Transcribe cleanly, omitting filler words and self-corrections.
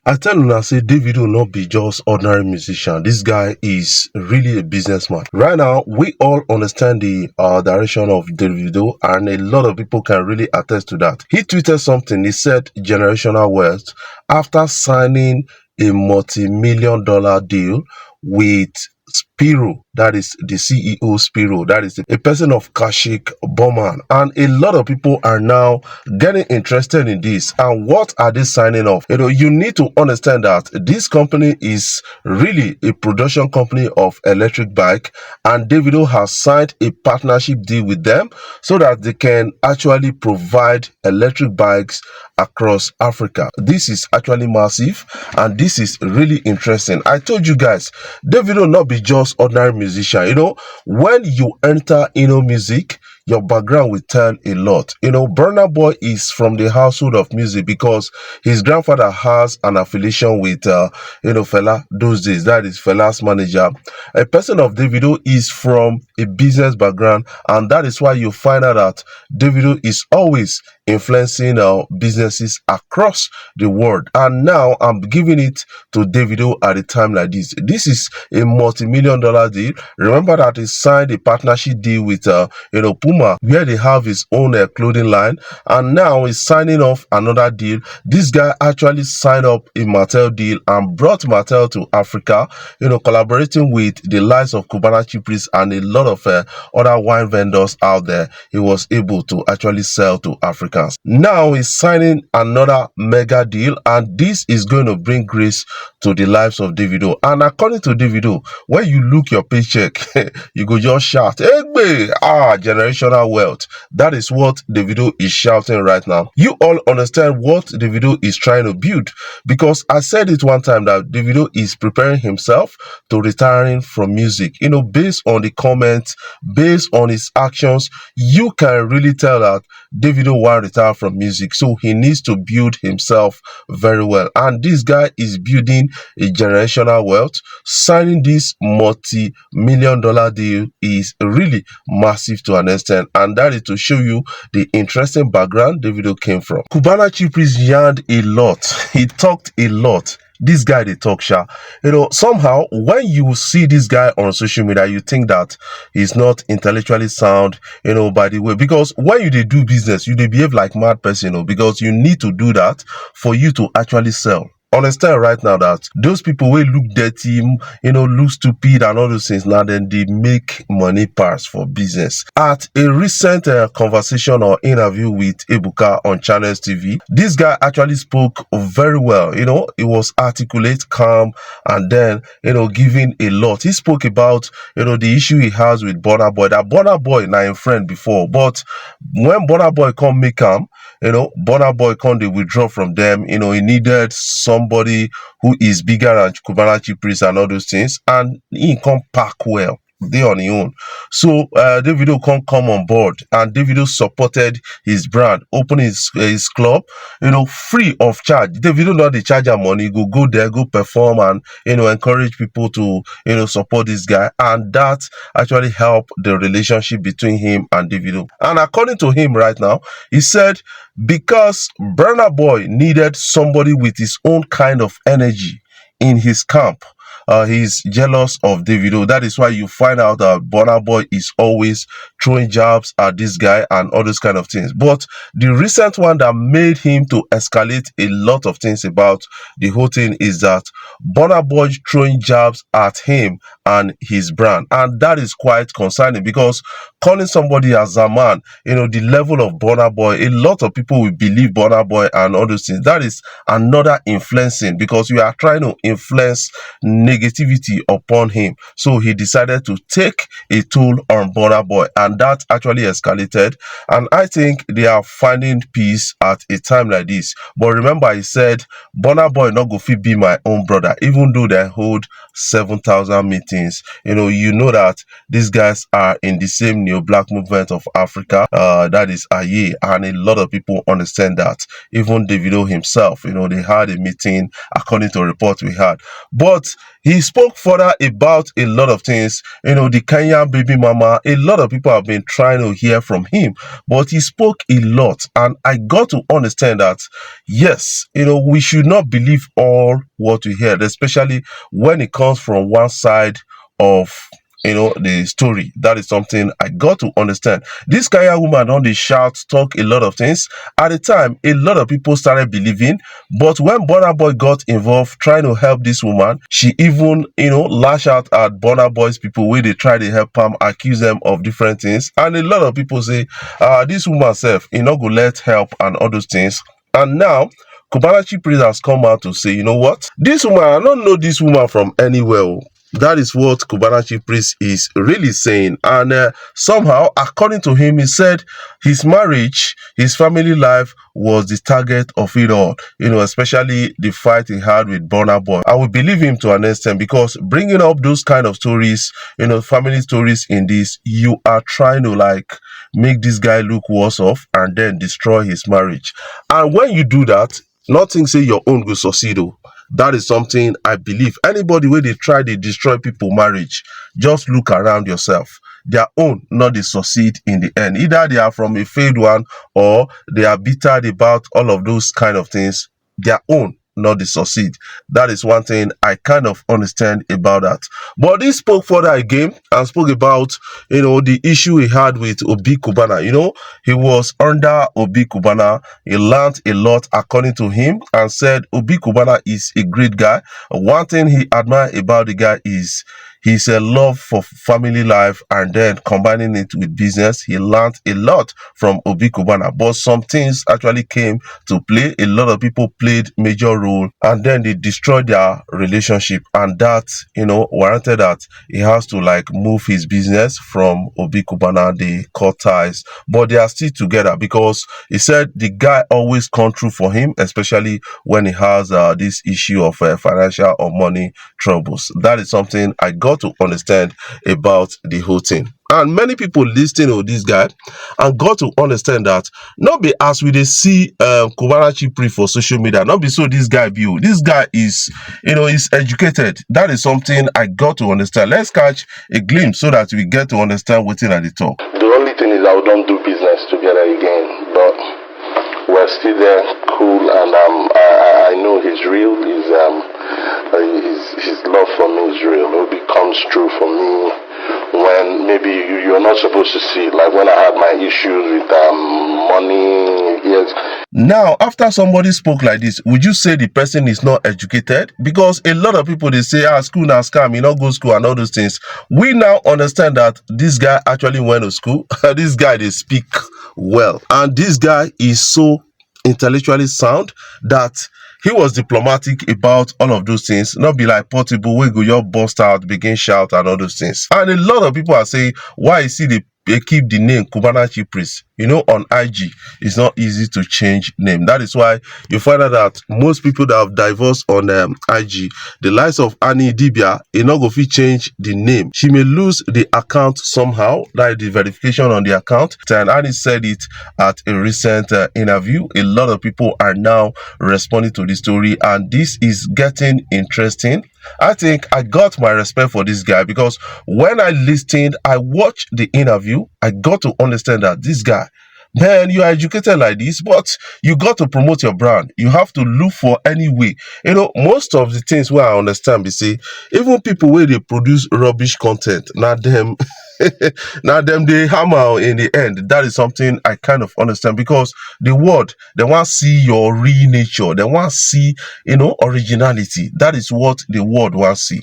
I tell you now, say David will not be just ordinary musician. This guy is really a businessman. Right now, we all understand the direction of Davido, and a lot of people can really attest to that. He tweeted something. He said generational wealth after signing a multi-million dollar deal with Spiro, that is the CEO Spiro, that is a person of Kashik Bowman, and a lot of people are now getting interested in this. And what are they signing off? You need to understand that this company is really a production company of electric bike, and Davido has signed a partnership deal with them so that they can actually provide electric bikes across Africa. This is actually massive, and this is really interesting. I told you guys, Davido not be just ordinary musician. When you enter music, your background will tell a lot. Burna Boy is from the household of music because his grandfather has an affiliation with Fela those days. That is Fela's manager. A person of Davido is from a business background, and that is why you find out that Davido is always influencing businesses across the world. And now I'm giving it to Davido at a time like this. This is a multi-million dollar deal. Remember that he signed a partnership deal with Puma, where they have his own clothing line, and now he's signing off another deal. This guy actually signed up a Mattel deal and brought Mattel to Africa, collaborating with the likes of Cubana Chipris and a lot of other wine vendors out there. He was able to actually sell to Africans. Now he's signing another mega deal, and this is going to bring grace to the lives of Davido. And according to Davido, when you look your paycheck, you go just shout, "Egbe! Generational wealth." That is what Davido is shouting right now. You all understand what Davido is trying to build, because I said it one time that Davido is preparing himself to retiring from music. Based on the comments, based on his actions, you can really tell that Davido want to retire from music, so he needs to build himself very well. And this guy is building a generational wealth. Signing this multi-million dollar deal is really massive to an extent, and that is to show you the interesting background Davido came from. Cubana Chipris yarned a lot. He talked a lot. This guy they talk sha. Somehow when you see this guy on social media, you think that he's not intellectually sound, by the way, because when you they do business, you they behave like mad person, because you need to do that for you to actually sell. Understand right now that those people will look dirty, look stupid and all those things. Now then they make money pass for business. At a recent conversation or interview with Ebuka on Channels TV, this guy actually spoke very well. He was articulate, calm, and then giving a lot. He spoke about the issue he has with Burna Boy. That Burna Boy now in friend before, but when Burna Boy come make him, Burna Boy come they withdraw from them. He needed somebody who is bigger than Cubana Chipris and all those things, and he come pack well. They on his own. So Davido come on board, and Davido supported his brand, open his club, free of charge. Davido not the charge money, go there, go perform, and encourage people to support this guy, and that actually helped the relationship between him and Davido. And according to him right now, he said because Burna Boy needed somebody with his own kind of energy in his camp. He's jealous of Davido. That is why you find out that Burna Boy is always throwing jabs at this guy and all those kind of things. But the recent one that made him to escalate a lot of things about the whole thing is that Burna Boy throwing jabs at him and his brand, and that is quite concerning, because calling somebody as a man, the level of Burna Boy, a lot of people will believe Burna Boy and all those things. That is another influencing, because you are trying to influence negativity upon him. So he decided to take a toll on Burna Boy, and that actually escalated. And I think they are finding peace at a time like this. But remember, he said Burna Boy not go fit be my own brother, even though they hold 7,000 meetings. That these guys are in the same neo-black movement of Africa, that is Aye, and a lot of people understand that. Even Davido himself, they had a meeting according to a report we had. But He spoke further about a lot of things, the Kenyan baby mama. A lot of people have been trying to hear from him, but he spoke a lot. And I got to understand that, yes, we should not believe all what we heard, especially when it comes from one side of the story. That is something I got to understand. This Kaya woman on the shout, talk a lot of things. At the time, a lot of people started believing, but when Burna Boy got involved trying to help this woman, she even lash out at Burna Boy's people where they try to help them, accuse them of different things. And a lot of people say, this woman self, go let help and all those things. And now Kubanachi Priest has come out to say, you know what? This woman, I don't know this woman from anywhere. Oh. That is what Kubanachi Priest is really saying. And somehow, according to him, he said his marriage, his family life was the target of it all, especially the fight he had with Burna Boy. I will believe him to an extent because bringing up those kind of stories, family stories in this, you are trying to like make this guy look worse off and then destroy his marriage. And when you do that, nothing say your own will succeed. Oh. That is something I believe. Anybody where they try to destroy people marriage, just look around yourself. Their own not they succeed in the end. Either they are from a failed one or they are bitter about all of those kind of things. Their own not they succeed. That is one thing I kind of understand about that. But he spoke further again and spoke about the issue he had with Obi Kubana. He was under Obi Kubana. He learned a lot according to him and said Obi Kubana is a great guy. One thing he admired about the guy is his love for family life and then combining it with business. He learned a lot from Obi Kubana, but some things actually came to play. A lot of people played major role and then they destroyed their relationship, and that warranted that he has to like move his business from Obi Kubana. They cut ties, but they are still together because he said the guy always come through for him, especially when he has this issue of financial or money troubles. That is something I got to understand about the whole thing. And many people listening to this guy and got to understand that not be as we they see Kubanachi Priest for social media, not be so this guy view. This guy is, is educated. That is something I got to understand. Let's catch a glimpse so that we get to understand what's in at the talk. The only thing is we don't do business together again, but we're still there, cool, and I know he's real. His love for me is real. It comes true for me when maybe you're not supposed to see it. Like when I had my issues with money. Yes. Now, after somebody spoke like this, would you say the person is not educated? Because a lot of people, they say, school now scam, you not go school and all those things. We now understand that this guy actually went to school. This guy, they speak well. And this guy is so intellectually sound that he was diplomatic about all of those things, not be like Portable, where go your bust out, begin shout and all those things. And a lot of people are saying, why is he they keep the name Kubanachi Priest? On IG, it's not easy to change name. That is why you find out that most people that have divorced on IG, the likes of Annie Dibia, not go fit change the name. She may lose the account somehow, like the verification on the account. And Annie said it at a recent interview. A lot of people are now responding to the story, and this is getting interesting. I think I got my respect for this guy because when I listened, I watched the interview, I got to understand that this guy, man, you are educated like this, but you got to promote your brand. You have to look for any way. Most of the things where I understand, we say, even people where they produce rubbish content, not them, now them they hammer in the end. That is something I kind of understand because the world, they want to see your real nature. They want to see, originality. That is what the world wants to see.